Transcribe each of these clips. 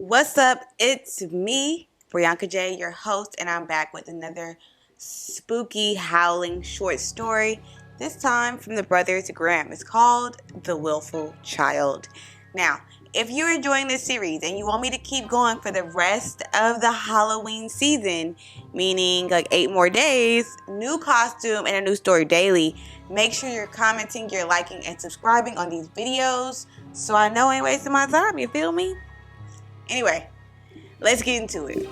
What's up? It's me, Brianka J, your host, and I'm back with another spooky, howling short story, this time from the brothers Grimm. It's called The Willful Child. Now, if you're enjoying this series and you want me to keep going for the rest of the Halloween season, meaning like 8 more days, new costume, and a new story daily, make sure you're commenting, you're liking, and subscribing on these videos so I know I ain't wasting my time, you feel me? Anyway, let's get into it.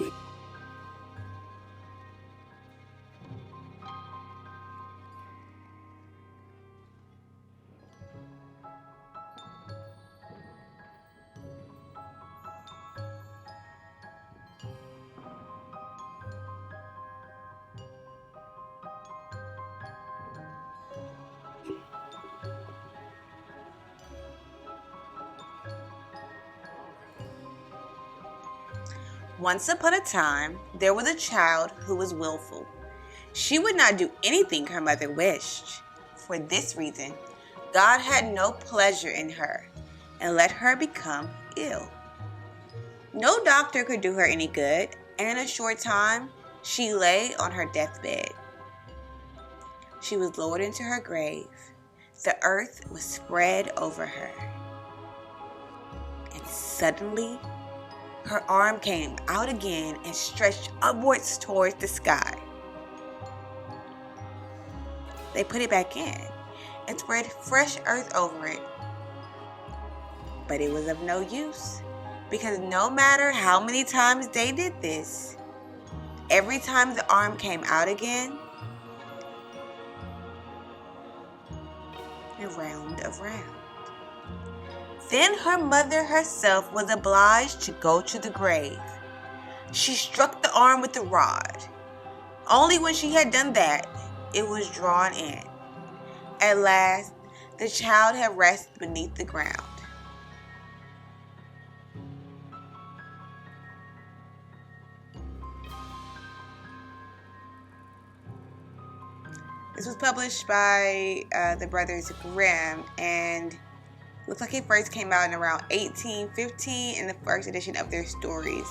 Once upon a time, there was a child who was willful. She would not do anything her mother wished. For this reason, God had no pleasure in her and let her become ill. No doctor could do her any good, and in a short time, she lay on her deathbed. She was lowered into her grave. The earth was spread over her. And suddenly, her arm came out again and stretched upwards towards the sky. They put it back in and spread fresh earth over it. But it was of no use, because no matter how many times they did this, every time the arm came out again, around. Then her mother herself was obliged to go to the grave. She struck the arm with the rod. Only when she had done that, it was drawn in. At last, the child had rested beneath the ground. This was published by the brothers Grimm, and looks like it first came out in around 1815 in the first edition of their stories.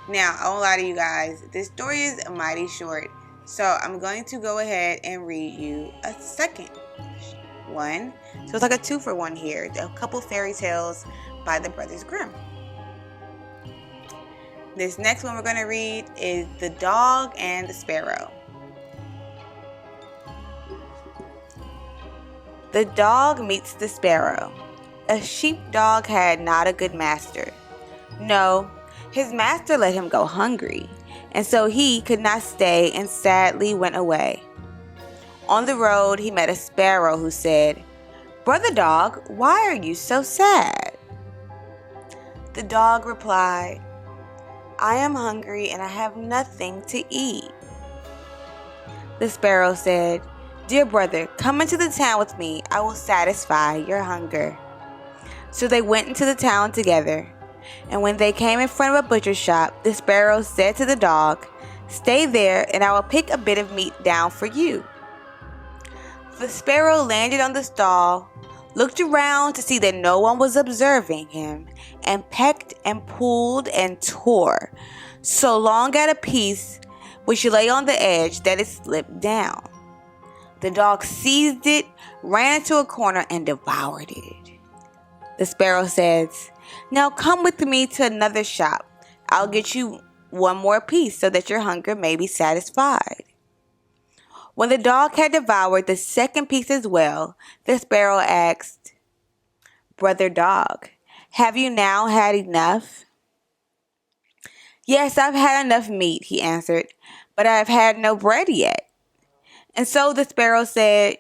Now, I won't lie to you guys, this story is mighty short, so I'm going to go ahead and read you a second one. So it's like a 2-for-1 here, a couple fairy tales by the brothers Grimm. This next one we're going to read is The Dog and the Sparrow. The dog meets the sparrow. A sheepdog had not a good master. No, his master let him go hungry, and so he could not stay and sadly went away. On the road, he met a sparrow who said, "Brother dog, why are you so sad?" The dog replied, "I am hungry and I have nothing to eat." The sparrow said, "Dear brother, come into the town with me. I will satisfy your hunger." So they went into the town together, and when they came in front of a butcher shop, the sparrow said to the dog, "Stay there, and I will pick a bit of meat down for you." The sparrow landed on the stall, looked around to see that no one was observing him, and pecked and pulled and tore, so long at a piece which lay on the edge that it slipped down. The dog seized it, ran into a corner, and devoured it. The sparrow says, "Now come with me to another shop. I'll get you one more piece so that your hunger may be satisfied." When the dog had devoured the second piece as well, the sparrow asked, "Brother dog, have you now had enough?" "Yes, I've had enough meat," he answered, "but I have had no bread yet." And so the sparrow said,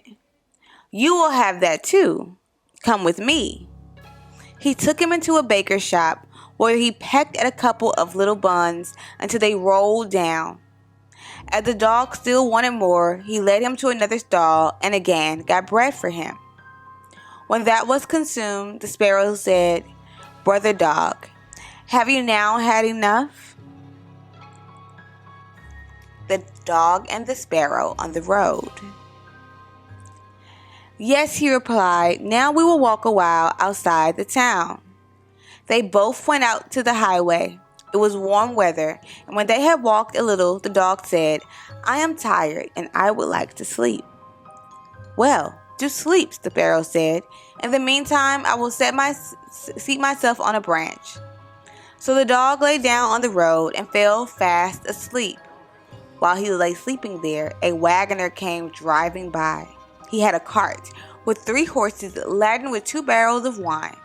"You will have that too. Come with me." He took him into a baker's shop, where he pecked at a couple of little buns until they rolled down. As the dog still wanted more, he led him to another stall and again got bread for him. When that was consumed, the sparrow said, "Brother dog, have you now had enough?" The dog and the sparrow on the road. "Yes," he replied, "now we will walk a while outside the town." They both went out to the highway. It was warm weather, and when they had walked a little, the dog said, "I am tired, and I would like to sleep." "Well, do sleep," the sparrow said. "In the meantime, I will seat myself on a branch." So the dog lay down on the road and fell fast asleep. While he lay sleeping there, a wagoner came driving by. He had a cart with 3 horses laden with 2 barrels of wine.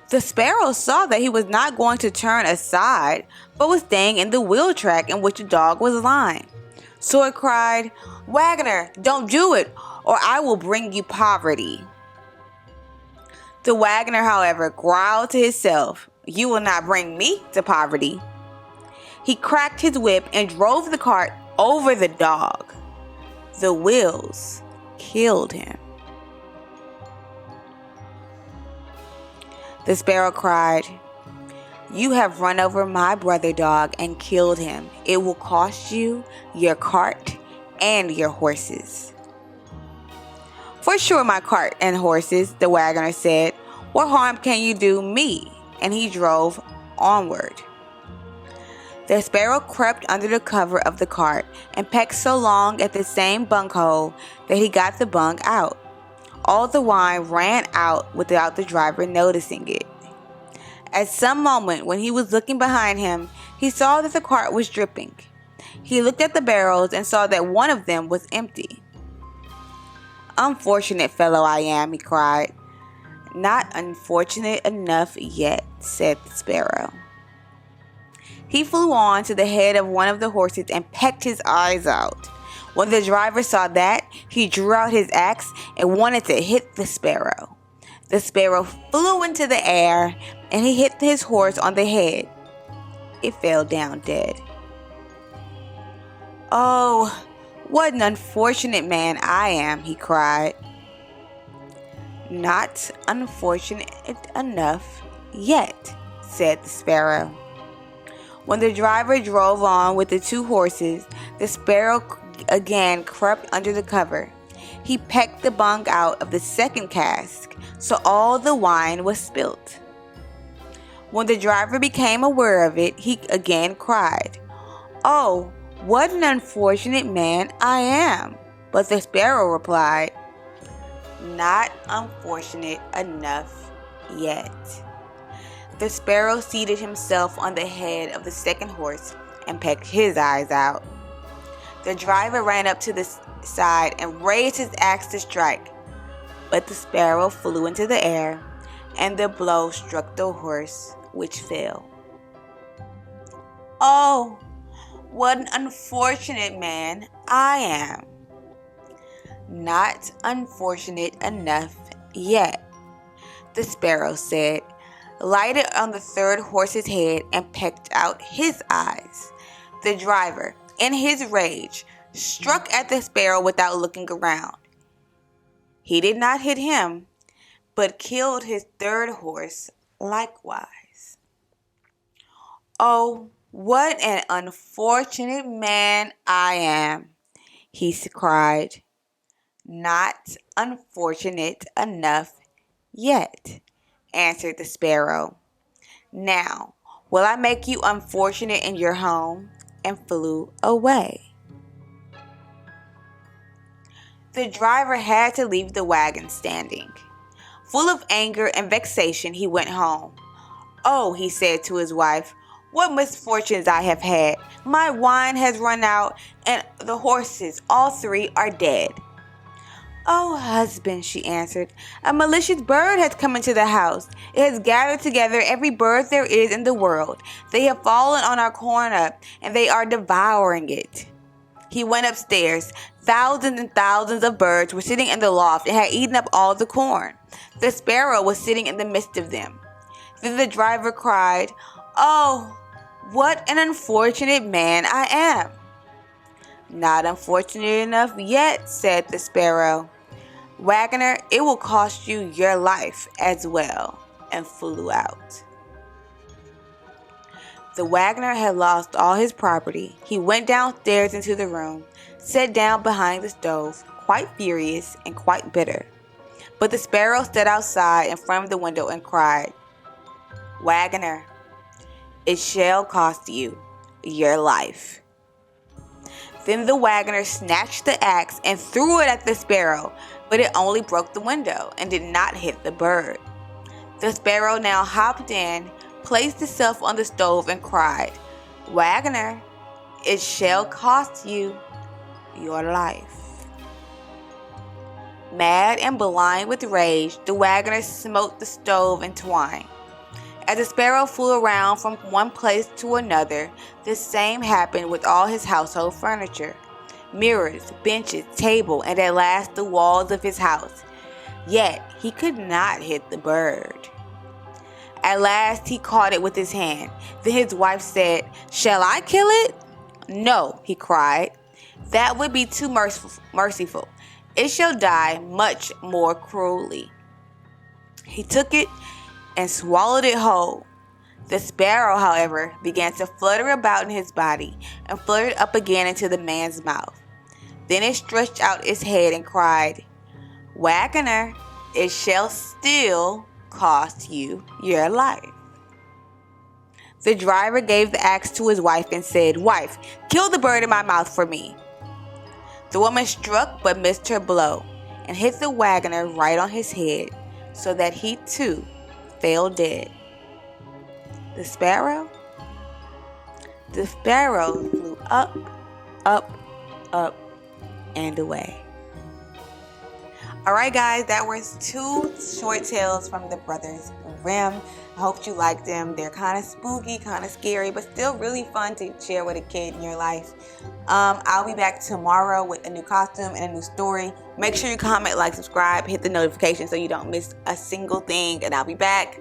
The sparrow saw that he was not going to turn aside, but was staying in the wheel track in which the dog was lying. So it cried, "Wagoner, don't do it, or I will bring you poverty." The wagoner, however, growled to himself, "You will not bring me to poverty." He cracked his whip and drove the cart over the dog. The wheels killed him. The sparrow cried, "You have run over my brother dog and killed him. It will cost you your cart and your horses." "For sure, my cart and horses," the wagoner said. "What harm can you do me?" And he drove onward. The sparrow crept under the cover of the cart and pecked so long at the same bung hole that he got the bung out. All the wine ran out without the driver noticing it. At some moment, when he was looking behind him, he saw that the cart was dripping. He looked at the barrels and saw that one of them was empty. "Unfortunate fellow I am," he cried. "Not unfortunate enough yet," said the sparrow. He flew on to the head of one of the horses and pecked his eyes out. When the driver saw that, he drew out his axe and wanted to hit the sparrow. The sparrow flew into the air and he hit his horse on the head. It fell down dead. "Oh, what an unfortunate man I am," he cried. "Not unfortunate enough yet," said the sparrow. When the driver drove on with the 2 horses, the sparrow again crept under the cover. He pecked the bung out of the second cask, so all the wine was spilt. When the driver became aware of it, he again cried, "Oh, what an unfortunate man I am." But the sparrow replied, "Not unfortunate enough yet." The sparrow seated himself on the head of the second horse and pecked his eyes out. The driver ran up to the side and raised his axe to strike, but the sparrow flew into the air, and the blow struck the horse, which fell. "Oh, what an unfortunate man I am." "Not unfortunate enough yet," the sparrow said, lighted on the third horse's head and pecked out his eyes. The driver, in his rage, struck at the sparrow without looking around. He did not hit him, but killed his third horse likewise. "Oh, what an unfortunate man I am," he cried. "Not unfortunate enough yet," answered the sparrow. "Now, will I make you unfortunate in your home?" and flew away. The driver had to leave the wagon standing. Full of anger and vexation, he went home. "Oh," he said to his wife, "what misfortunes I have had. My wine has run out, and the horses, all 3, are dead." "Oh, husband," she answered, "a malicious bird has come into the house. It has gathered together every bird there is in the world. They have fallen on our corn up, and they are devouring it." He went upstairs. Thousands and thousands of birds were sitting in the loft and had eaten up all the corn. The sparrow was sitting in the midst of them. Then the driver cried, "Oh, what an unfortunate man I am." "Not unfortunate enough yet," said the sparrow. "Wagoner, it will cost you your life as well," and flew out. The wagoner had lost all his property. He went downstairs into the room, sat down behind the stove, quite furious and quite bitter. But the sparrow stood outside in front of the window and cried, "Wagoner, it shall cost you your life." Then the wagoner snatched the axe and threw it at the sparrow, but it only broke the window and did not hit the bird. The sparrow now hopped in, placed itself on the stove, and cried, "Wagoner, it shall cost you your life." Mad and blind with rage, the wagoner smote the stove and twine. As the sparrow flew around from one place to another, the same happened with all his household furniture, mirrors, benches, table, and at last the walls of his house. Yet he could not hit the bird. At last he caught it with his hand. Then his wife said, "Shall I kill it?" "No," he cried. "That would be too merciful. It shall die much more cruelly." He took it and swallowed it whole. The sparrow, however, began to flutter about in his body and fluttered up again into the man's mouth. Then it stretched out its head and cried, "Wagoner, it shall still cost you your life." The driver gave the axe to his wife and said, "Wife, kill the bird in my mouth for me." The woman struck but missed her blow and hit the wagoner right on his head, so that he too fell dead. The sparrow? The sparrow flew up, up, up, and away. Alright guys, that was 2 short tales from the brothers Grimm. I hope you liked them. They're kind of spooky, kind of scary, but still really fun to share with a kid in your life. I'll be back tomorrow with a new costume and a new story. Make sure you comment, like, subscribe, hit the notification so you don't miss a single thing, and I'll be back.